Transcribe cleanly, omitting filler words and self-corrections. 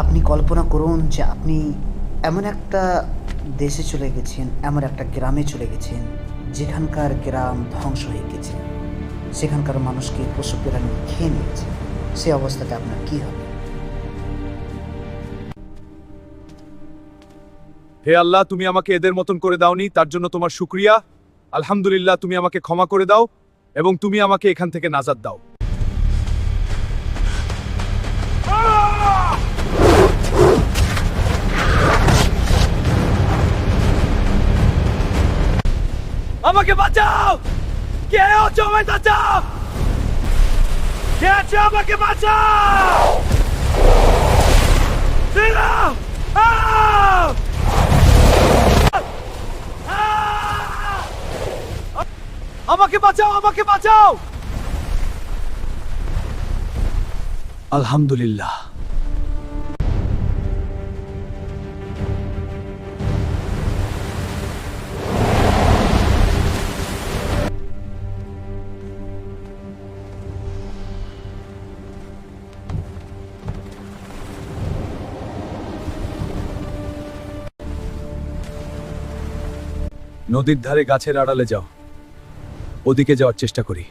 আপনি কল্পনা করুন যে আপনি এমন একটা দেশে চলে গেছেন, এমন একটা গ্রামে চলে গেছেন, যেখানকার গ্রাম ধ্বংস হয়ে গেছে। সেখানকার মানুষকে পশু প্রাণী খেয়ে নিয়েছে। সে অবস্থাতে আপনার কী হবে? হে আল্লাহ, তুমি আমাকে এদের মতন করে দাওনি, তার জন্য তোমার শুকরিয়া। আলহামদুলিল্লাহ, তুমি আমাকে ক্ষমা করে দাও এবং তুমি আমাকে এখান থেকে নাজাত দাও। আমাকে বাঁচাও! কে আছো? আমায় বাঁচাও! কে আছে? আমাকে বাঁচাও! সিনা! আহ! আমাকে বাঁচাও! আমাকে বাঁচাও! আলহামদুলিল্লাহ। নদীর ধারে গাছের আড়ালে যাও, ওদিকে যাওয়ার চেষ্টা করি।